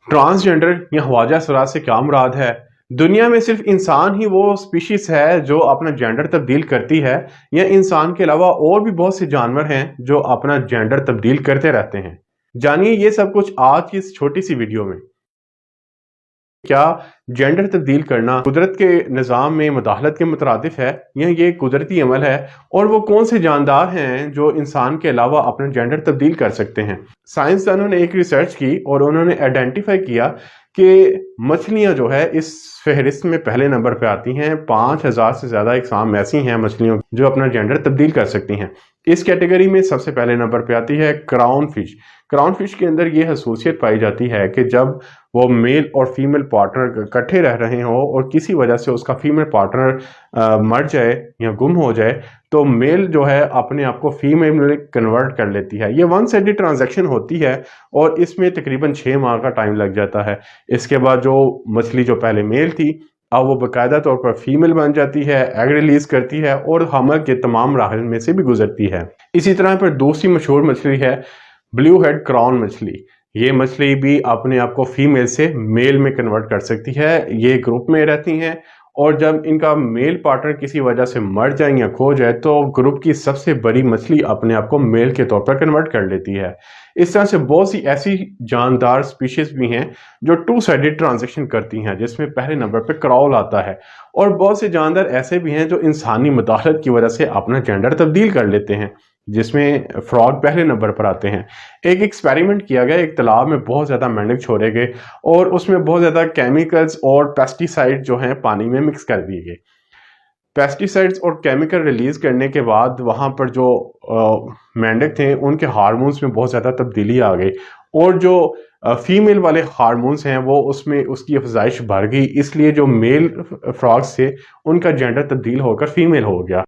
Transgender या ख्वाजा असरात से क्या मुराद है? दुनिया में सिर्फ इंसान ही वो स्पीशीज है जो अपना जेंडर तब्दील करती है, या इंसान के अलावा और भी बहुत से जानवर हैं जो अपना जेंडर तब्दील करते रहते हैं? जानिए ये सब कुछ आज की इस छोटी सी वीडियो में। क्या जेंडर तब्दील करना कुदरत के निज़ाम में मुदाखलत के मुतरादिफ है, या ये कुदरती अमल है? और वो कौन से जानदार हैं जो इंसान के अलावा अपना जेंडर तब्दील कर सकते हैं? साइंसदानों ने एक रिसर्च की और उन्होंने आइडेंटिफाई किया कि मछलियां जो है इस फहरिस्त में पहले नंबर पे आती हैं। 5000 से ज़्यादा इकसाम ऐसी हैं मछलियों जो अपना जेंडर तब्दील कर सकती हैं। इस कैटेगरी में सबसे पहले नंबर पे आती है क्राउन फिश। क्राउन फिश के अंदर ये खसूसियत पाई जाती है कि जब वो मेल और फीमेल पार्टनर इकट्ठे रह रहे हो और किसी वजह से उसका फीमेल पार्टनर मर जाए या गुम हो जाए, तो मेल जो है अपने आप को फीमेल में कन्वर्ट कर लेती है। ये वन साइडेड ट्रांजैक्शन होती है और इसमें तकरीबन 6 माह का टाइम लग जाता है। इसके बाद जो मछली जो पहले मेल थी, अब वो बाकायदा तौर पर फीमेल बन जाती है, एग रिलीज करती है और हमल के तमाम मराहल में से भी गुजरती है। इसी तरह पर दूसरी मशहूर मछली है ब्लू हेड क्राउन मछली। ये मछली भी अपने आप को फीमेल से मेल में कन्वर्ट कर सकती है। ये ग्रुप में रहती हैं और जब इनका मेल पार्टनर किसी वजह से मर जाए या खो जाए तो ग्रुप की सबसे बड़ी मछली अपने आप को मेल के तौर पर कन्वर्ट कर लेती है। इस तरह से बहुत सी ऐसी जानदार स्पीशीज भी हैं जो टू साइडेड ट्रांजैक्शन करती हैं, जिसमें पहले नंबर पर क्राउल आता है। और बहुत से जानदार ऐसे भी हैं जो इंसानी मुदाखलत की वजह से अपना जेंडर तब्दील कर लेते हैं, जिसमें फ्रॉग पहले नंबर पर आते हैं। एक एक्सपेरिमेंट किया गया, एक तालाब में बहुत ज़्यादा मेंढक छोड़े गए और उसमें बहुत ज़्यादा केमिकल्स और पेस्टिसाइड जो हैं पानी में मिक्स कर दिए गए। पेस्टिसाइड्स और केमिकल रिलीज करने के बाद वहाँ पर जो मेंढक थे उनके हार्मोन्स में बहुत ज़्यादा तब्दीली आ गई और जो फीमेल वाले हार्मोन्स हैं वो उसमें उसकी अफजाइश बढ़ गई, इसलिए जो मेल फ्रॉग्स थे उनका जेंडर तब्दील होकर फीमेल हो गया।